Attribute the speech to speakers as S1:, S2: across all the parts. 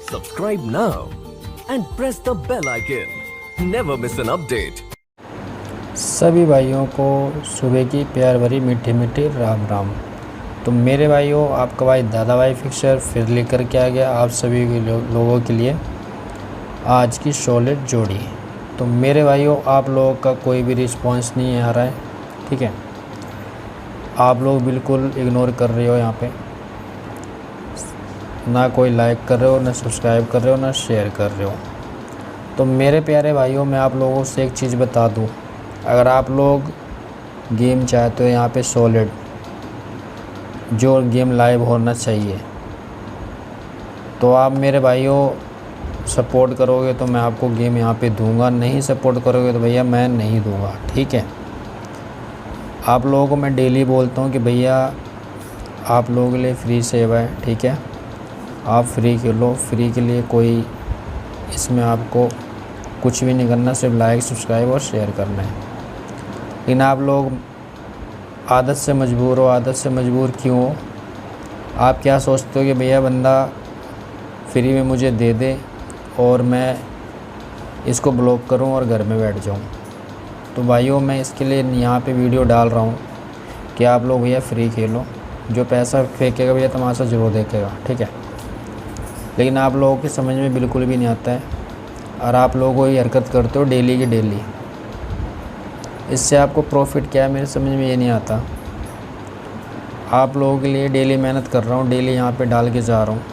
S1: Subscribe now and press the bell icon. Never miss an update.
S2: सभी भाइयों को सुबह की प्यार भरी मीठी मीठी राम राम। तो मेरे भाइयों, आपका भाई दादा भाई फिक्सर फिर लेकर के आ गया आप सभी लोगों के लिए आज की सॉलिड जोड़ी। तो मेरे भाइयों, आप लोगों का कोई भी रिस्पांस नहीं आ रहा है, ठीक है। आप लोग बिल्कुल इग्नोर कर रहे हो, यहाँ पे ना कोई लाइक कर रहे हो, ना सब्सक्राइब कर रहे हो, ना शेयर कर रहे हो। तो मेरे प्यारे भाइयों, मैं आप लोगों से एक चीज़ बता दूं, अगर आप लोग गेम चाहते हो यहाँ पे सॉलिड, जो गेम लाइव होना चाहिए, तो आप मेरे भाइयों सपोर्ट करोगे तो मैं आपको गेम यहाँ पे दूंगा, नहीं सपोर्ट करोगे तो भैया मैं नहीं दूंगा, ठीक है। आप लोगों को मैं डेली बोलता हूँ कि भैया आप लोगों के लिए फ्री सेवा है, ठीक है। आप फ्री खेलो, फ्री के लिए कोई इसमें आपको कुछ भी नहीं करना, सिर्फ लाइक सब्सक्राइब और शेयर करना है। लेकिन आप लोग आदत से मजबूर हो। आदत से मजबूर क्यों हो? आप क्या सोचते हो कि भैया बंदा फ्री में मुझे दे दे और मैं इसको ब्लॉक करूं और घर में बैठ जाऊं। तो भाइयों, मैं इसके लिए यहाँ पे वीडियो डाल रहा हूँ कि आप लोग भैया फ्री खेलो, जो पैसा फेंकेगा भैया तमाशा जरूर देखेगा, ठीक है। लेकिन आप लोगों की समझ में बिल्कुल भी नहीं आता है और आप लोग वही हरकत करते हो डेली की डेली। इससे आपको प्रॉफिट क्या है मेरे समझ में ये नहीं आता। आप लोगों के लिए डेली मेहनत कर रहा हूँ, डेली यहाँ पे डाल के जा रहा हूँ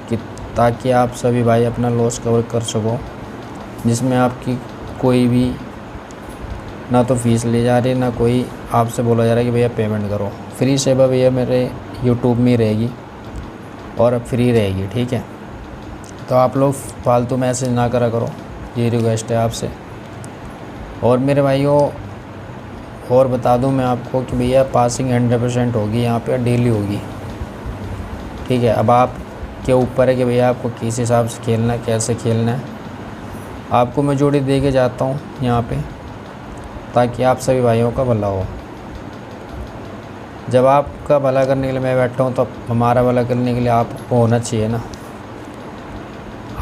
S2: कि ताकि आप सभी भाई अपना लॉस कवर कर सको, जिसमें आपकी कोई भी ना तो फीस ले जा रही है, ना कोई आपसे बोला जा रहा है कि भैया पेमेंट करो। फ्री सेवा भैया मेरे यूट्यूब में रहेगी और अब फ्री रहेगी, ठीक है। तो आप लोग फालतू मैसेज ना करा करो, ये रिक्वेस्ट है आपसे। और मेरे भाइयों, और बता दूं मैं आपको कि भैया पासिंग 100% होगी यहाँ पे, डेली होगी, ठीक है। अब आप के ऊपर है कि भैया आपको किस हिसाब से खेलना है, कैसे खेलना है। आपको मैं जोड़ी दे के जाता हूँ यहाँ पे ताकि आप सभी भाइयों का भला हो। जब आपका भला करने के लिए मैं बैठा हूँ तो हमारा भला करने के लिए आपको होना चाहिए ना।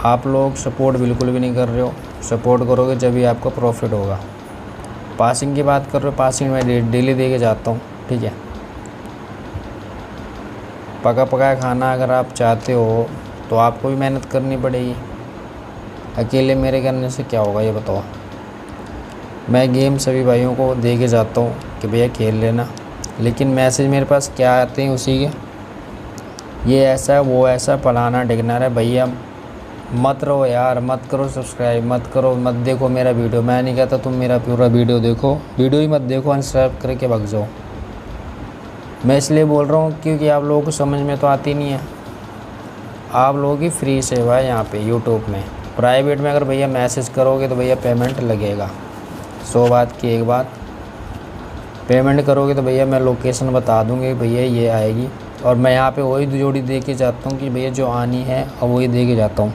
S2: आप लोग सपोर्ट बिल्कुल भी नहीं कर रहे हो। सपोर्ट करोगे जब भी आपका प्रॉफिट होगा। पासिंग की बात कर रहे हो, पासिंग मैं डेली दे के जाता हूँ, ठीक है। पका पकाया खाना अगर आप चाहते हो तो आपको भी मेहनत करनी पड़ेगी। अकेले मेरे करने से क्या होगा ये बताओ। मैं गेम सभी भाइयों को दे के जाता हूँ कि भैया खेल लेना, लेकिन मैसेज मेरे पास क्या आते हैं उसी के, ये ऐसा वो ऐसा फलाना ढिकना है। भैया मत रहो यार, मत करो सब्सक्राइब, मत करो, मत देखो मेरा वीडियो। मैं नहीं कहता तुम मेरा पूरा वीडियो देखो, वीडियो ही मत देखो, अनसब्सक्राइब करके भाग जाओ। मैं इसलिए बोल रहा हूँ क्योंकि आप लोगों को समझ में तो आती नहीं है। आप लोगों की फ्री सेवा है यहाँ पे यूट्यूब में। प्राइवेट में अगर भैया मैसेज करोगे तो भैया पेमेंट लगेगा। 100 बात की एक बात, पेमेंट करोगे तो भैया मैं लोकेशन बता दूँगी, भैया ये आएगी। और मैं यहाँ पे वही जोड़ी दे के जाता हूँ कि भैया जो आनी है और वही दे के जाता हूँ।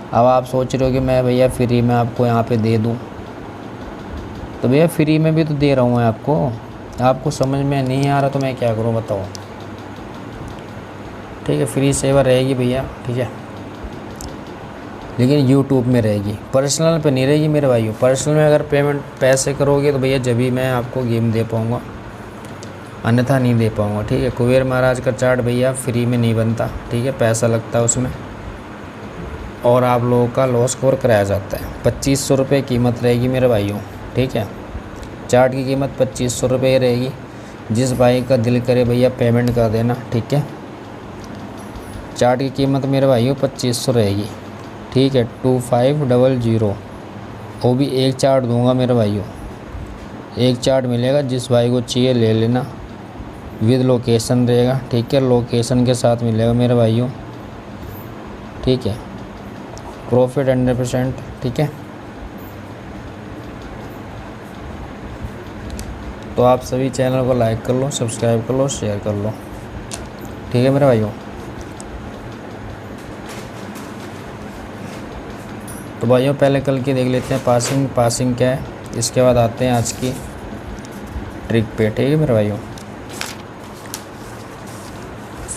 S2: अब आप सोच रहे हो कि मैं भैया फ्री में आपको यहाँ पे दे दूँ, तो भैया फ्री में भी तो दे रहा हूँ मैं आपको। आपको समझ में नहीं आ रहा तो मैं क्या करूँ बताओ, ठीक है। फ्री सेवा रहेगी भैया, ठीक है, लेकिन यूट्यूब में रहेगी, पर्सनल पे नहीं रहेगी मेरे भाइयों। पर्सनल में अगर पेमेंट पैसे करोगे तो भैया जब भी मैं आपको गेम दे पाऊँगा, अन्यथा नहीं दे पाऊँगा, ठीक है। कुबेर महाराज का चार्ट भैया फ्री में नहीं बनता, ठीक है, पैसा लगता है उसमें और आप लोगों का लॉस कवर कराया जाता है। 2500 रुपये कीमत रहेगी मेरे भाइयों, ठीक है। चार्ट की कीमत 2500 रुपये रहेगी। जिस भाई का दिल करे भैया पेमेंट कर देना, ठीक है। चार्ट की कीमत मेरे भाइयों 2500 रहेगी, ठीक है। 2500, वो भी एक चार्ट दूंगा मेरे भाइयों। एक चार्ट मिलेगा, जिस भाई को चाहिए ले लेना, विद लोकेशन रहेगा, ठीक है। लोकेशन के साथ मिलेगा मेरे भाइयों, ठीक है। प्रॉफिट 100%, ठीक है। तो आप सभी चैनल को लाइक कर लो, सब्सक्राइब कर लो, शेयर कर लो, ठीक है मेरे भाइयों। तो भाइयों पहले कल की देख लेते हैं पासिंग क्या है, इसके बाद आते हैं आज की ट्रिक पे, ठीक है मेरे भाइयों।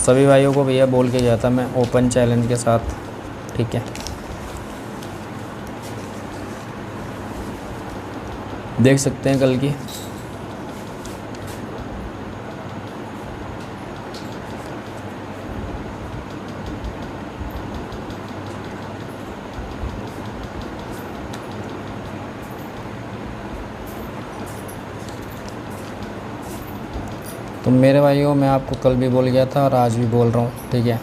S2: सभी भाइयों को भैया बोल के गया था मैं ओपन चैलेंज के साथ, ठीक है। देख सकते हैं कल की। तो मेरे भाइयों, मैं आपको कल भी बोल गया था और आज भी बोल रहा हूँ, ठीक है।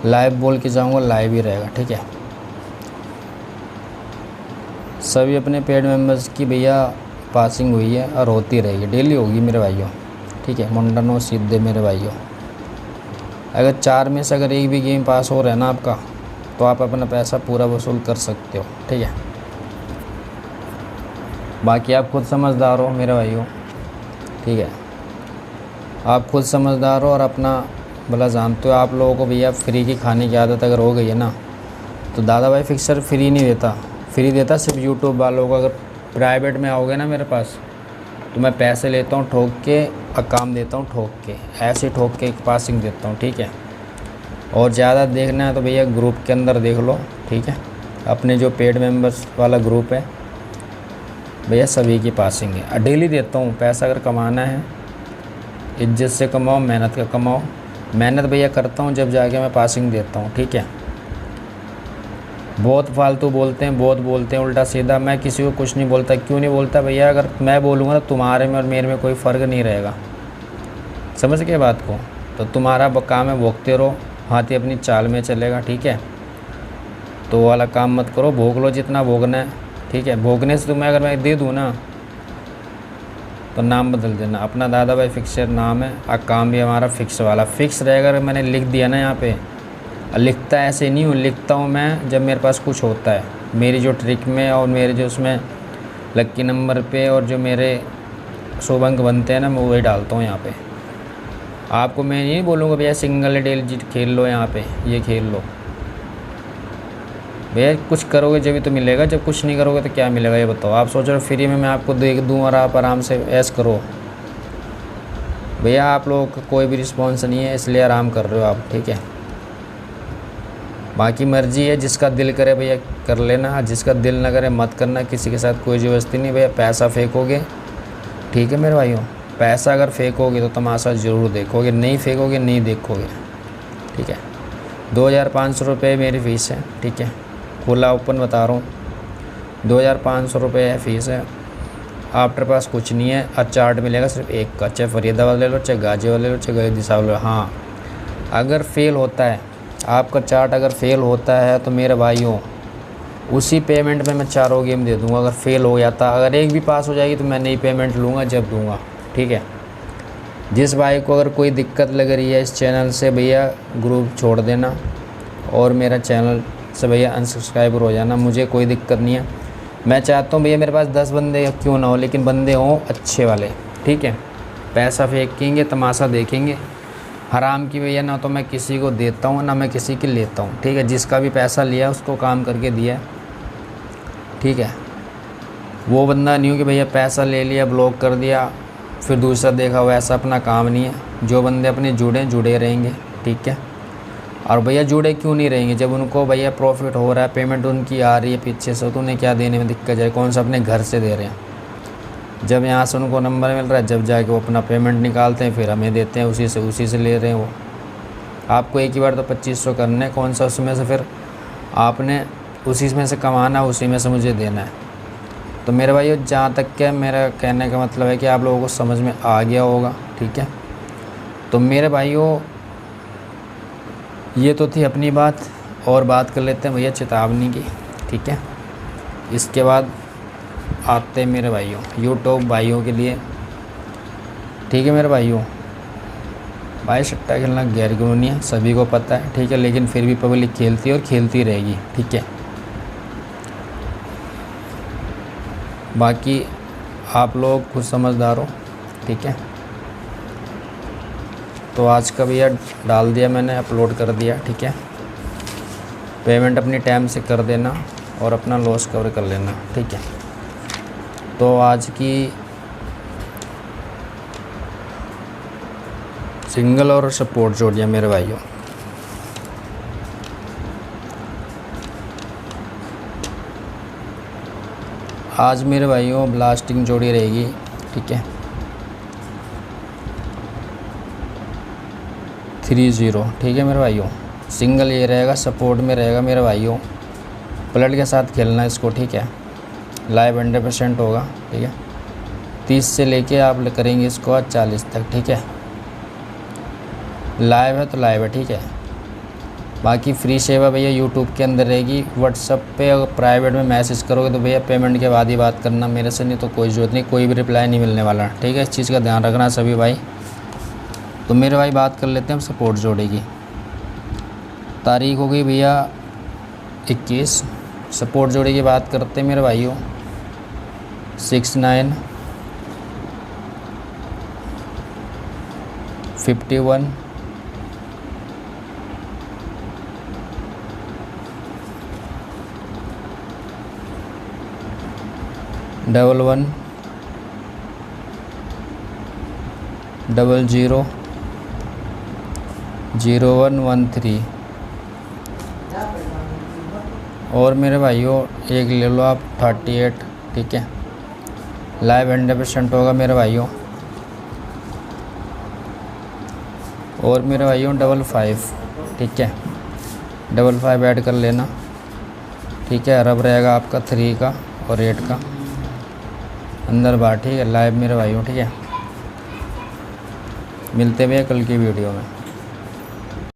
S2: लाइव बोल के जाऊँगा, लाइव ही रहेगा, ठीक है। सभी अपने पेड मेंबर्स की भैया पासिंग हुई है और होती रहेगी, डेली होगी मेरे भाइयों, ठीक है। मुंडनो सीधे मेरे भाइयों, अगर 4 में से अगर एक भी गेम पास हो रहा है ना आपका, तो आप अपना पैसा पूरा वसूल कर सकते हो, ठीक है। बाकी आप खुद समझदार हो मेरे भाइयों, ठीक है। आप खुद समझदार हो और अपना भला जानते हो। आप लोगों को भैया फ्री की खाने की आदत अगर हो गई है ना, तो दादा भाई फिक्सर फ्री नहीं देता, फ्री देता सिर्फ यूट्यूब वालों को। अगर प्राइवेट में आओगे ना मेरे पास, तो मैं पैसे लेता हूँ ठोक के और काम देता हूँ ठोक के, ऐसे ठोक के एक पासिंग देता हूँ, ठीक है। और ज़्यादा देखना है तो भैया ग्रुप के अंदर देख लो, ठीक है। अपने जो पेड मेंबर्स वाला ग्रुप है भैया, सभी की पासिंग है। डेली देता हूँ पैसा। अगर कमाना है इज्जत से कमाओ, मेहनत का कमाओ। मेहनत भैया करता हूँ जब जाके मैं पासिंग देता हूँ, ठीक है। बहुत फालतू बोलते हैं, बहुत बोलते हैं उल्टा सीधा। मैं किसी को कुछ नहीं बोलता। क्यों नहीं बोलता भैया? अगर मैं बोलूँगा तो तुम्हारे में और मेरे में कोई फ़र्क नहीं रहेगा, समझ गए बात को। तो तुम्हारा काम है भोगते रहो, हाथी अपनी चाल में चलेगा, ठीक है। तो वो वाला काम मत करो, भोग लो जितना भोगना है, ठीक है। भोगने से तुम्हें अगर मैं दे दूँ ना, तो नाम बदल देना। अपना दादा भाई फिक्सर नाम है और काम भी हमारा फिक्स वाला फिक्स रहेगा। अगर मैंने लिख दिया ना यहाँ पे, लिखता ऐसे नहीं हूँ, लिखता हूँ मैं जब मेरे पास कुछ होता है। मेरी जो ट्रिक में और मेरे जो उसमें लक्की नंबर पे और जो मेरे शुभ अंक बनते हैं ना, मैं वही डालता हूँ यहाँ पे। आपको मैं नहीं बोलूँगा भैया सिंगल डिजिट खेल लो, यहाँ पे ये खेल लो। भैया कुछ करोगे जब भी तो मिलेगा, जब कुछ नहीं करोगे तो क्या मिलेगा ये बताओ। आप सोच रहे हो फ्री में मैं आपको दे दूँ और आप आराम से ऐश करो। भैया आप लोगों का कोई भी रिस्पॉन्स नहीं है, इसलिए आराम कर रहे हो आप, ठीक है। बाकी मर्जी है, जिसका दिल करे भैया कर लेना, जिसका दिल ना करे मत करना। किसी के साथ कोई ज़बरदस्ती नहीं। भैया पैसा फेंकोगे, ठीक है मेरे भाइयों, पैसा अगर फेंकोगे तो तमाशा ज़रूर देखोगे, नहीं फेंकोगे नहीं देखोगे, ठीक है। 2500 रुपये मेरी फ़ीस है, ठीक है। खुला ओपन बता रहा हूँ, 2500 रुपये है फ़ीस है। आफ्टर पास कुछ नहीं है और चार्ट मिलेगा सिर्फ एक का, चाहे फरीदाबाद ले लो, चाहे गाजियाबाद ले लो, चाहे गरीब दिशा ले लो। हाँ, अगर फेल होता है आपका चार्ट, अगर फेल होता है तो मेरे भाइयों उसी पेमेंट में मैं चारों गेम दे दूँगा। अगर फेल हो जाता, अगर एक भी पास हो जाएगी तो मैं नई पेमेंट लूँगा जब दूँगा, ठीक है। जिस भाई को अगर कोई दिक्कत लग रही है इस चैनल से, भैया ग्रुप छोड़ देना और मेरा चैनल से भैया अनसब्सक्राइबर हो जाना। मुझे कोई दिक्कत नहीं है। मैं चाहता हूँ भैया मेरे पास 10 बंदे क्यों ना हो, लेकिन बंदे हों अच्छे वाले, ठीक है। पैसा फेंकेंगे, तमाशा देखेंगे, हराम की भैया ना तो मैं किसी को देता हूँ ना मैं किसी की लेता हूँ, ठीक है। जिसका भी पैसा लिया उसको काम करके दिया, ठीक है। वो बंदा नहीं हो कि भैया पैसा ले लिया ब्लॉक कर दिया फिर दूसरा देखा, हुआ ऐसा अपना काम नहीं है। जो बंदे अपने जुड़े रहेंगे, ठीक है। और भैया जुड़े क्यों नहीं रहेंगे? जब उनको भैया प्रॉफिट हो रहा है, पेमेंट उनकी आ रही है पीछे से, तो उन्हें क्या देने में दिक्कत है? कौन सा अपने घर से दे रहे हैं। जब यहाँ से उनको नंबर मिल रहा है, जब जाके वो अपना पेमेंट निकालते हैं फिर हमें देते हैं, उसी से ले रहे हैं वो। आपको एक ही बार तो 2500 करने हैं, कौन सा उसमें से फिर आपने उसी में से कमाना, उसी में से मुझे देना है। तो मेरे भाई जहाँ तक क्या मेरा कहने का मतलब है कि आप लोगों को समझ में आ गया होगा, ठीक है। तो मेरे भाइयों ये तो थी अपनी बात, और बात कर लेते हैं भैया चेतावनी की, ठीक है। इसके बाद आते हैं मेरे भाइयों यूट्यूब भाइयों के लिए, ठीक है मेरे भाइयों। भाई सट्टा खेलना गैर कानूनी है, सभी को पता है, ठीक है। लेकिन फिर भी पब्लिक खेलती है और खेलती रहेगी, ठीक है। बाकी आप लोग खुद समझदार हो, ठीक है। तो आज का भैया डाल दिया मैंने, अपलोड कर दिया, ठीक है। पेमेंट अपनी टाइम से कर देना और अपना लॉस कवर कर लेना, ठीक है। तो आज की सिंगल और सपोर्ट जोड़ियाँ मेरे भाइयों, आज मेरे भाइयों ब्लास्टिंग जोड़ी रहेगी, ठीक है। 3-0, ठीक है मेरे भाइयों। सिंगल ये रहेगा, सपोर्ट में रहेगा मेरे भाइयों। प्लट के साथ खेलना इसको, ठीक है। लाइव 100% होगा, ठीक है। 30 से लेके आप करेंगे इसको आज 40 तक, ठीक है। लाइव है तो लाइव है, ठीक है। बाकी फ्री सेवा भैया यूट्यूब के अंदर रहेगी। व्हाट्सअप पे अगर प्राइवेट में मैसेज करोगे तो भैया पेमेंट के बाद ही बात करना मेरे से, नहीं तो कोई ज़रूरत नहीं, कोई भी रिप्लाई नहीं मिलने वाला, ठीक है। इस चीज़ का ध्यान रखना सभी भाई। तो मेरे भाई बात कर लेते हैं हम सपोर्ट जोड़े की। तारीख हो गई भैया 21। सपोर्ट जोड़े की बात करते हैं मेरे भाइयों। 69 51 11 00 0113। और मेरे भाइयों एक ले लो आप 38, ठीक है। लाइव 100% होगा मेरे भाइयों। और मेरे भाइयों 55, ठीक है। 55 ऐड कर लेना, ठीक है। रब रहेगा आपका 3 का और 8 का अंदर बाहर, ठीक है। लाइव मेरे भाइयों, ठीक है। मिलते हुए कल की वीडियो में।